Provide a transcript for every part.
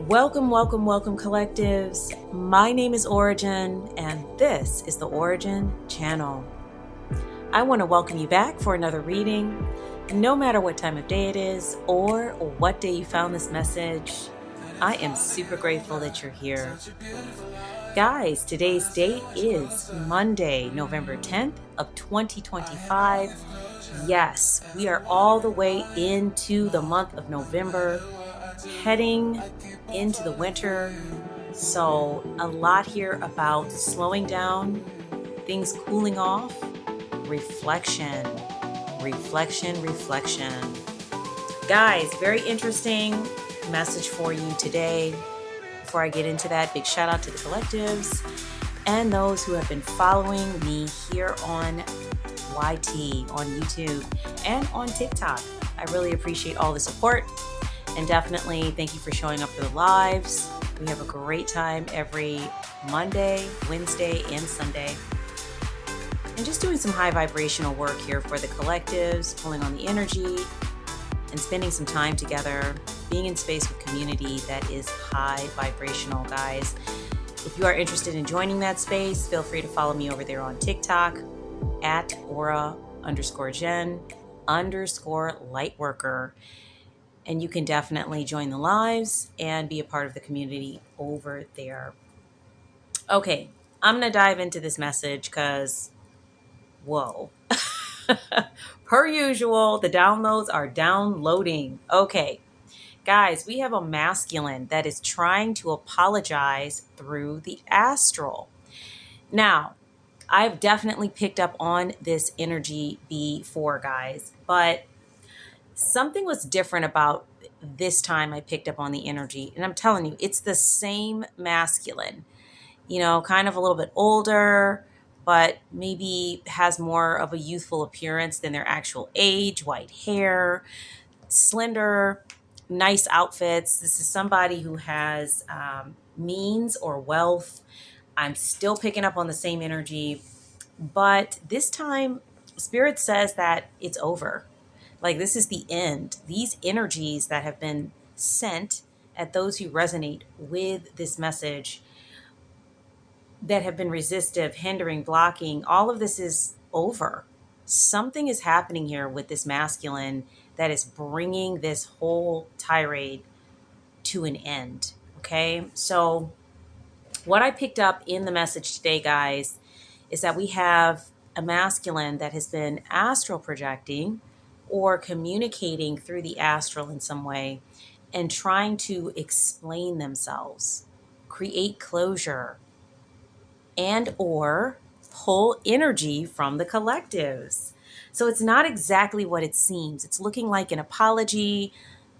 Welcome, welcome, welcome, collectives. My name is Ora-gen, and this is the Ora-gen Channel. I want to welcome you back for another reading. No matter what time of day it is or what day you found this message, I am super grateful that you're here. Guys, today's date is Monday, November 10th of 2025. Yes, we are all the way into the month of November, heading into the winter. So a lot here about slowing down, things cooling off, reflection. Guys, very interesting message for you today. Before I get into that, big shout out to the collectives and those who have been following me here on YT, on YouTube, and on TikTok. I really appreciate all the support. And definitely thank you for showing up for the lives. We have a great time every Monday, Wednesday, and Sunday. And just doing some high vibrational work here for the collectives, pulling on the energy, and spending some time together, being in space with community that is high vibrational, guys. If you are interested in joining that space, feel free to follow me over there on TikTok at Ora_Gen_Lightworker. And you can definitely join the lives and be a part of the community over there. Okay, I'm going to dive into this message because, whoa. Per usual, the downloads are downloading. Okay, guys, we have a masculine that is trying to apologize through the astral. Now, I've definitely picked up on this energy before, guys, but something was different about this time I picked up on the energy. And I'm telling you, it's the same masculine, kind of a little bit older, but maybe has more of a youthful appearance than their actual age, white hair, slender, nice outfits. This is somebody who has means or wealth. I'm still picking up on the same energy, but this time Spirit says that it's over. Like, this is the end. These energies that have been sent at those who resonate with this message, that have been resistive, hindering, blocking, all of this is over. Something is happening here with this masculine that is bringing this whole tirade to an end. Okay, so what I picked up in the message today, guys, is that we have a masculine that has been astral projecting or communicating through the astral in some way and trying to explain themselves, create closure, and or pull energy from the collectives. So it's not exactly what it seems. It's looking like an apology.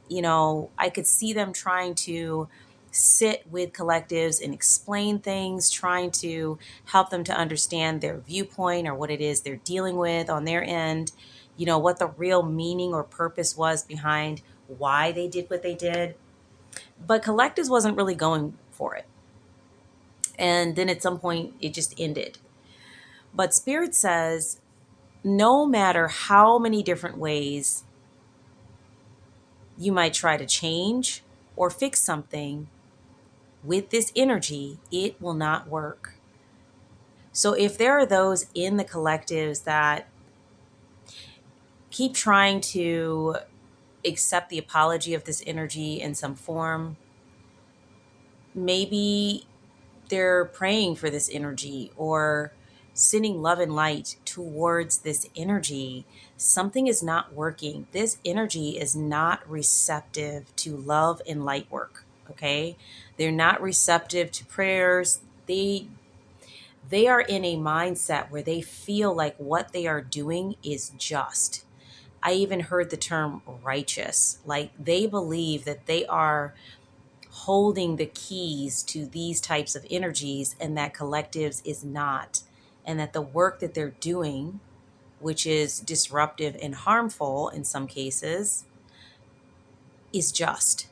I could see them trying to sit with collectives and explain things, trying to help them to understand their viewpoint or what it is they're dealing with on their end, what the real meaning or purpose was behind why they did what they did. But collectives wasn't really going for it. And then at some point, it just ended. But Spirit says, no matter how many different ways you might try to change or fix something with this energy, it will not work. So if there are those in the collectives that keep trying to accept the apology of this energy in some form, maybe they're praying for this energy or sending love and light towards this energy, something is not working. This energy is not receptive to love and light work. Okay, they're not receptive to prayers. They are in a mindset where they feel like what they are doing is just. I even heard the term righteous. Like, they believe that they are holding the keys to these types of energies and that collectives is not. And that the work that they're doing, which is disruptive and harmful in some cases, is just.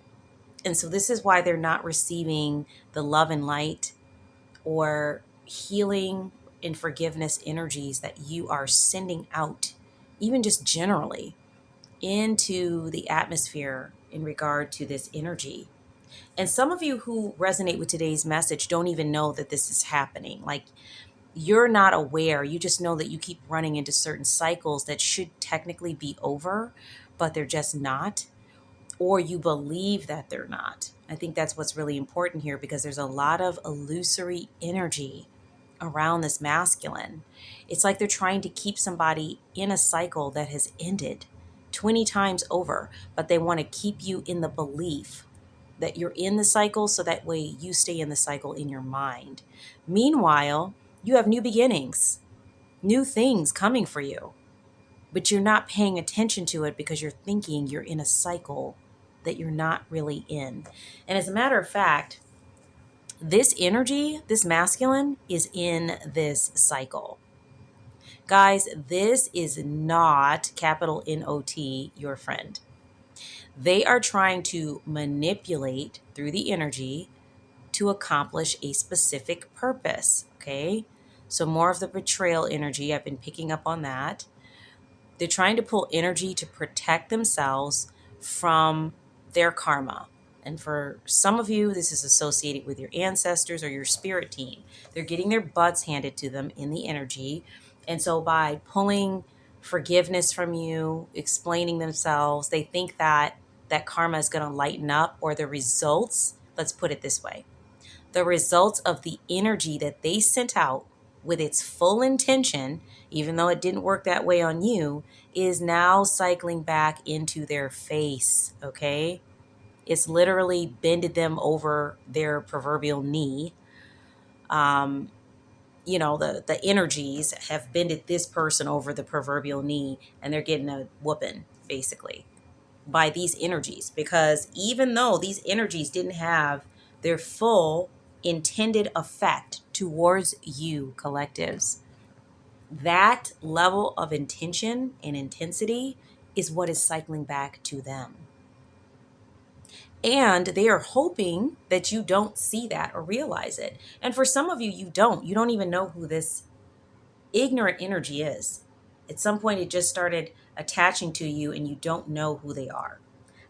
And so this is why they're not receiving the love and light or healing and forgiveness energies that you are sending out, even just generally, into the atmosphere in regard to this energy. And some of you who resonate with today's message don't even know that this is happening. Like, you're not aware. You just know that you keep running into certain cycles that should technically be over, but they're just not. Or you believe that they're not. I think that's what's really important here, because there's a lot of illusory energy around this masculine. It's like they're trying to keep somebody in a cycle that has ended 20 times over, but they want to keep you in the belief that you're in the cycle, so that way you stay in the cycle in your mind. Meanwhile, you have new beginnings, new things coming for you, but you're not paying attention to it because you're thinking you're in a cycle that you're not really in. And as a matter of fact, this energy, this masculine, is in this cycle. Guys, this is not capital N-O-T, your friend. They are trying to manipulate through the energy to accomplish a specific purpose, okay? So more of the betrayal energy, I've been picking up on that. They're trying to pull energy to protect themselves from their karma. And for some of you, this is associated with your ancestors or your spirit team. They're getting their butts handed to them in the energy. And so by pulling forgiveness from you, explaining themselves, they think that that karma is going to lighten up, or the results, let's put it this way, the results of the energy that they sent out with its full intention, even though it didn't work that way on you, is now cycling back into their face, okay? It's literally bended them over their proverbial knee. The energies have bended this person over the proverbial knee, and they're getting a whooping, basically, by these energies. Because even though these energies didn't have their full intended effect towards you, collectives, that level of intention and intensity is what is cycling back to them. And they are hoping that you don't see that or realize it. And for some of you, you don't. You don't even know who this ignorant energy is. At some point, it just started attaching to you and you don't know who they are.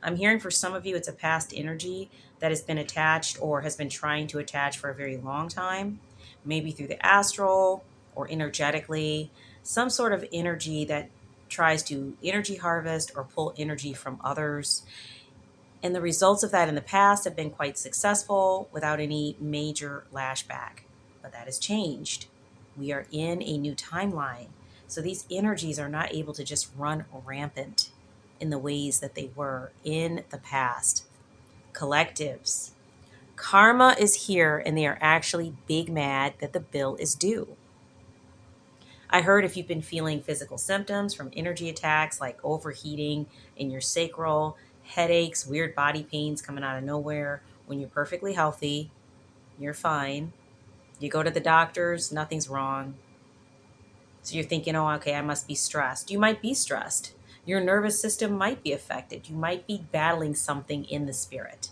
I'm hearing for some of you, it's a past energy that has been attached or has been trying to attach for a very long time, maybe through the astral or energetically, some sort of energy that tries to energy harvest or pull energy from others. And the results of that in the past have been quite successful without any major lashback. But that has changed. We are in a new timeline. So these energies are not able to just run rampant in the ways that they were in the past. Collectives. Karma is here, and they are actually big mad that the bill is due. I heard if you've been feeling physical symptoms from energy attacks like overheating in your sacral, headaches, weird body pains coming out of nowhere when you're perfectly healthy, you're fine. You go to the doctors, nothing's wrong. So you're thinking, oh, okay, I must be stressed. You might be stressed. Your nervous system might be affected. You might be battling something in the spirit.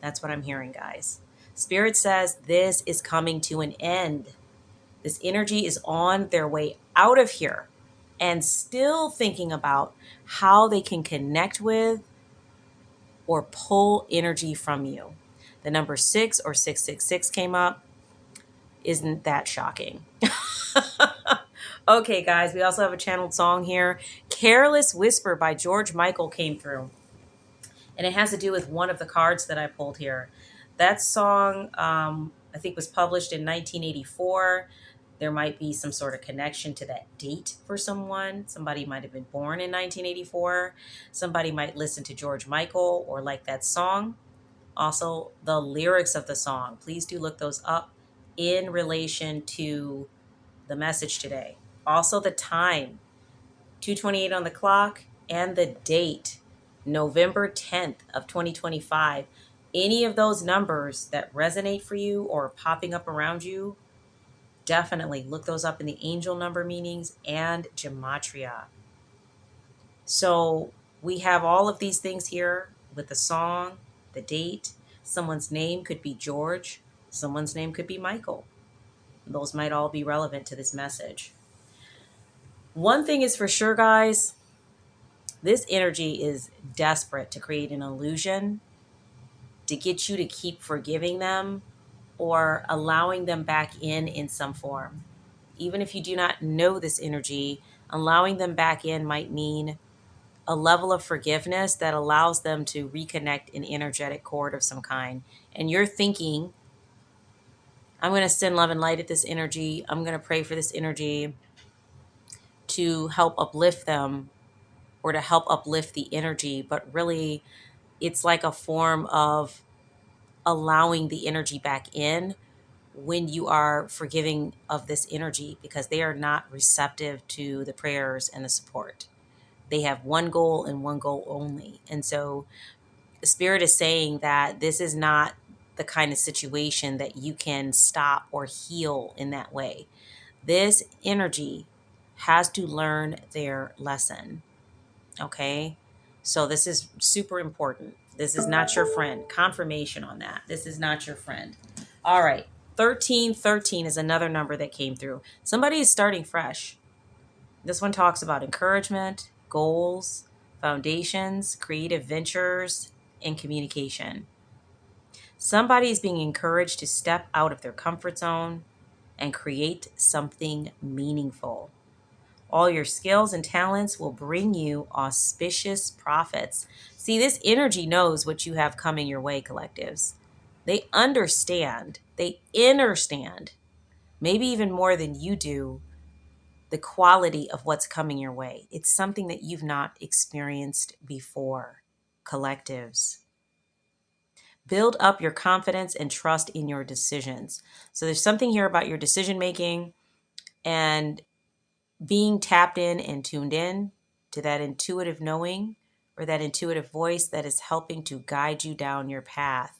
That's what I'm hearing, guys. Spirit says this is coming to an end. This energy is on their way out of here and still thinking about how they can connect with or pull energy from you. The number 6 or 666 came up. Isn't that shocking? Okay, guys, we also have a channeled song here. Careless Whisper by George Michael came through. And it has to do with one of the cards that I pulled here. That song, I think, was published in 1984. There might be some sort of connection to that date for someone. Somebody might have been born in 1984. Somebody might listen to George Michael or like that song. Also, the lyrics of the song. Please do look those up in relation to the message today. Also, the time, 2:28 on the clock, and the date, November 10th of 2025. Any of those numbers that resonate for you or popping up around you, definitely look those up in the angel number meanings and gematria. So we have all of these things here with the song, the date. Someone's name could be George. Someone's name could be Michael. Those might all be relevant to this message. One thing is for sure, guys, this energy is desperate to create an illusion, to get you to keep forgiving them or allowing them back in some form. Even if you do not know this energy, allowing them back in might mean a level of forgiveness that allows them to reconnect an energetic cord of some kind. And you're thinking, I'm going to send love and light at this energy. I'm going to pray for this energy to help uplift them or to help uplift the energy. But really, it's like a form of allowing the energy back in when you are forgiving of this energy, because they are not receptive to the prayers and the support. They have one goal and one goal only. And so Spirit is saying that this is not the kind of situation that you can stop or heal in that way. This energy has to learn their lesson. Okay? So this is super important. This is not your friend. Confirmation on that. This is not your friend. All right. 1313 is another number that came through. Somebody is starting fresh. This one talks about encouragement, goals, foundations, creative ventures, and communication. Somebody is being encouraged to step out of their comfort zone and create something meaningful. All your skills and talents will bring you auspicious profits. See, this energy knows what you have coming your way, collectives. They understand, they understand, maybe even more than you do, the quality of what's coming your way. It's something that you've not experienced before, collectives. Build up your confidence and trust in your decisions. So there's something here about your decision making and being tapped in and tuned in to that intuitive knowing or that intuitive voice that is helping to guide you down your path.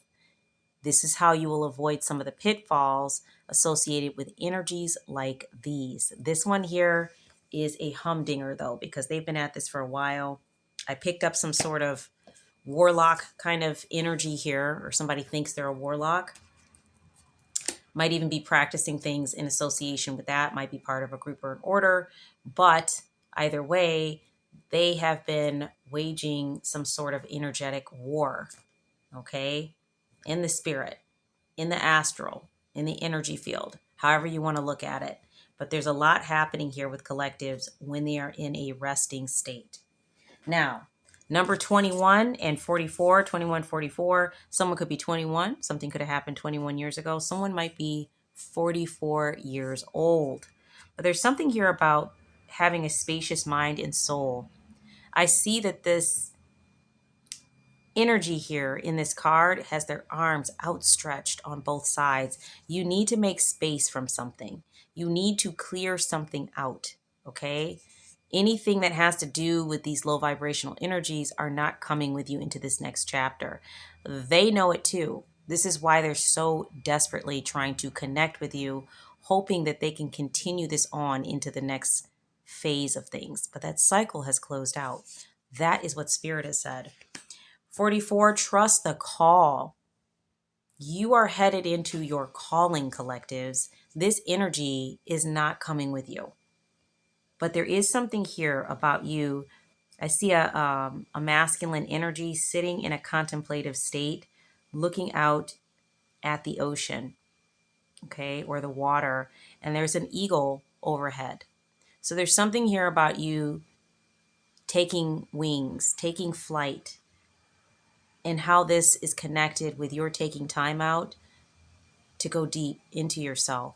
This is how you will avoid some of the pitfalls associated with energies like these. This one here is a humdinger, though, because they've been at this for a while. I picked up some sort of warlock kind of energy here, or somebody thinks they're a warlock. Might even be practicing things in association with that, might be part of a group or an order. But either way, they have been waging some sort of energetic war, okay? In the spirit, in the astral, in the energy field, however you want to look at it. But there's a lot happening here with collectives when they are in a resting state. Now, number 21 and 44, 21, 44, someone could be 21. Something could have happened 21 years ago. Someone might be 44 years old. But there's something here about having a spacious mind and soul. I see that this energy here in this card has their arms outstretched on both sides. You need to make space from something. You need to clear something out, okay? Anything that has to do with these low vibrational energies are not coming with you into this next chapter. They know it too. This is why they're so desperately trying to connect with you, hoping that they can continue this on into the next phase of things. But that cycle has closed out. That is what Spirit has said. 44, trust the call. You are headed into your calling, collectives. This energy is not coming with you. But there is something here about you. I see a masculine energy sitting in a contemplative state, looking out at the ocean, okay, or the water, and there's an eagle overhead. So there's something here about you taking wings, taking flight, and how this is connected with your taking time out to go deep into yourself,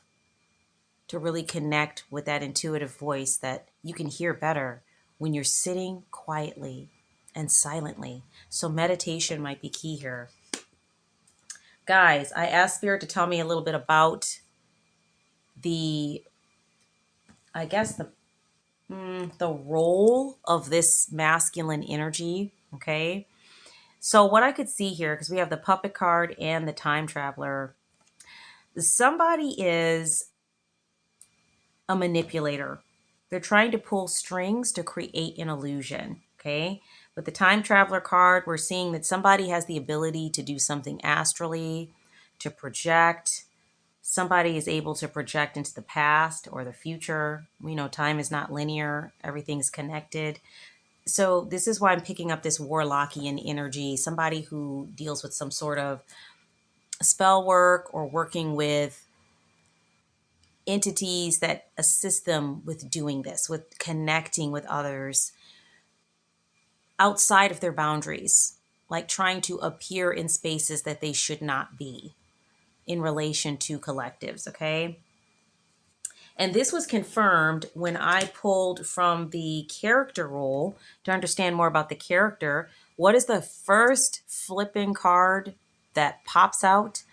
to really connect with that intuitive voice that you can hear better when you're sitting quietly and silently. So meditation might be key here. Guys, I asked Spirit to tell me a little bit about the role of this masculine energy, okay? So what I could see here, because we have the puppet card and the time traveler, somebody is a manipulator. They're trying to pull strings to create an illusion, okay? With the time traveler card, we're seeing that somebody has the ability to do something astrally, to project. Somebody is able to project into the past or the future. We know time is not linear. Everything's connected. So this is why I'm picking up this Warlockian energy, somebody who deals with some sort of spell work or working with entities that assist them with doing this, with connecting with others outside of their boundaries, like trying to appear in spaces that they should not be in relation to collectives, okay? And this was confirmed when I pulled from the character role to understand more about the character. What is the first flipping card that pops out?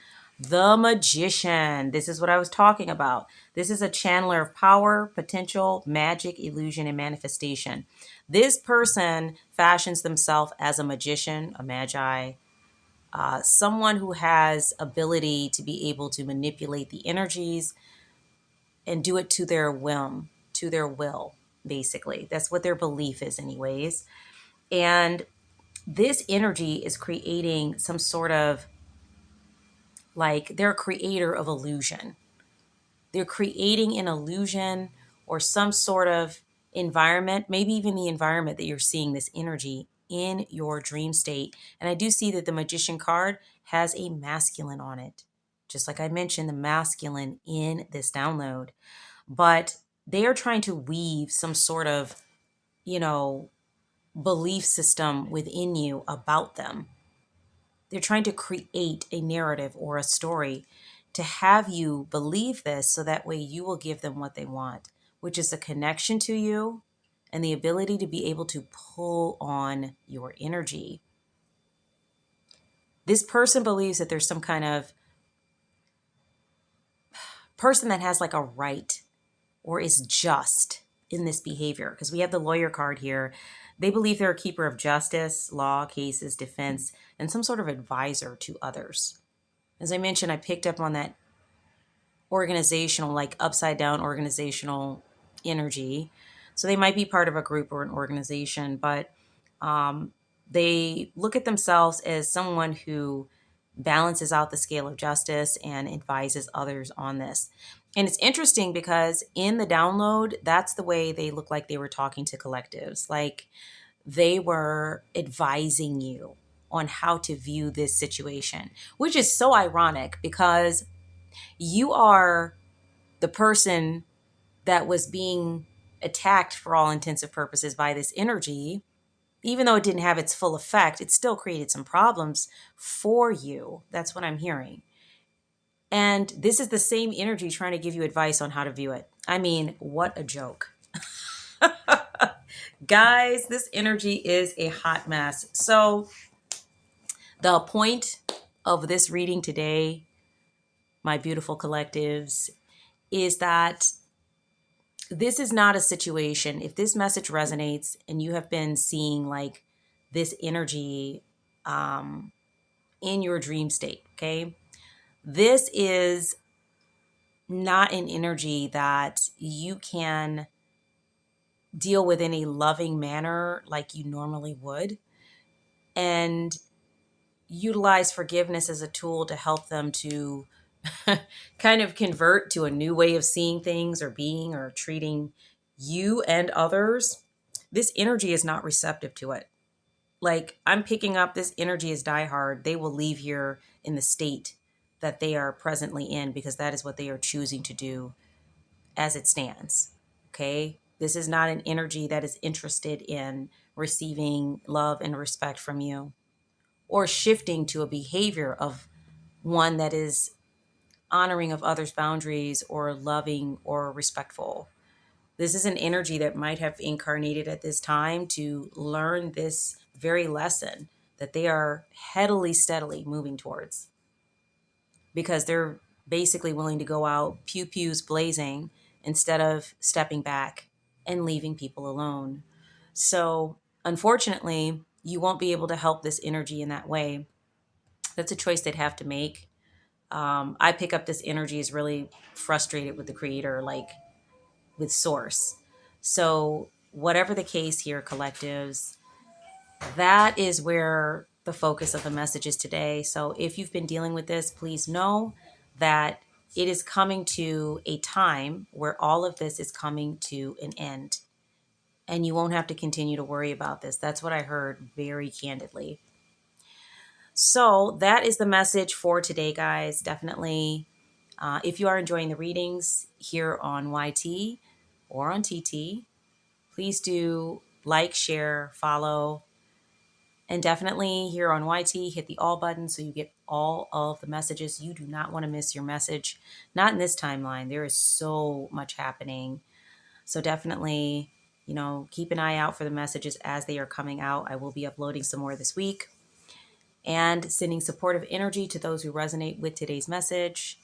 The Magician. This is what I was talking about. This is a channeler of power, potential, magic, illusion, and manifestation. This person fashions themselves as a magician, a magi, someone who has ability to be able to manipulate the energies and do it to their whim, to their will, basically. That's what their belief is, anyways. And this energy is creating some sort of, like, they're a creator of illusion. They're creating an illusion or some sort of environment, maybe even the environment that you're seeing this energy in your dream state. And I do see that the Magician card has a masculine on it. Just like I mentioned, the masculine in this download. But they are trying to weave some sort of, you know, belief system within you about them. They're trying to create a narrative or a story to have you believe this so that way you will give them what they want, which is a connection to you and the ability to be able to pull on your energy. This person believes that there's some kind of person that has like a right or is just in this behavior, because we have the lawyer card here. They believe they're a keeper of justice, law, cases, defense, and some sort of advisor to others. As I mentioned, I picked up on that organizational, like upside down organizational energy. So they might be part of a group or an organization, but they look at themselves as someone who balances out the scale of justice and advises others on this. And it's interesting because in the download, that's the way they look like they were talking to collectives. Like they were advising you on how to view this situation, which is so ironic because you are the person that was being attacked for all intents and purposes by this energy. Even though it didn't have its full effect, it still created some problems for you. That's what I'm hearing. And this is the same energy trying to give you advice on how to view it. I mean, what a joke. Guys, this energy is a hot mess. So, the point of this reading today, my beautiful collectives, is that this is not a situation. If this message resonates and you have been seeing like this energy in your dream state, okay, this is not an energy that you can deal with in a loving manner like you normally would, and utilize forgiveness as a tool to help them to kind of convert to a new way of seeing things or being or treating you and others. This energy is not receptive to it. Like I'm picking up this energy is diehard. They will leave here in the state that they are presently in because that is what they are choosing to do as it stands. Okay. This is not an energy that is interested in receiving love and respect from you or shifting to a behavior of one that is honoring of others' boundaries or loving or respectful. This is an energy that might have incarnated at this time to learn this very lesson that they are heavily, steadily moving towards because they're basically willing to go out pew pews blazing instead of stepping back and leaving people alone. So, unfortunately, you won't be able to help this energy in that way. That's a choice they'd have to make. I pick up this energy is really frustrated with the creator, like with source. So, whatever the case here, collectives, that is where the focus of the message is today. So, if you've been dealing with this, please know that it is coming to a time where all of this is coming to an end. and you won't have to continue to worry about this. That's what I heard very candidly. So that is the message for today, guys. Definitely, if you are enjoying the readings here on YT or on TT, please do like, share, follow, and definitely here on YT, hit the all button so you get all of the messages. You do not want to miss your message. Not in this timeline. There is so much happening. So definitely, keep an eye out for the messages as they are coming out. I will be uploading some more this week and sending supportive energy to those who resonate with today's message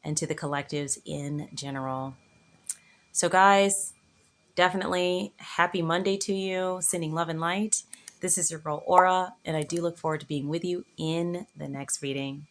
and to the collectives in general. So guys, definitely happy Monday to you. Sending love and light. This is your girl Aura, and I do look forward to being with you in the next reading.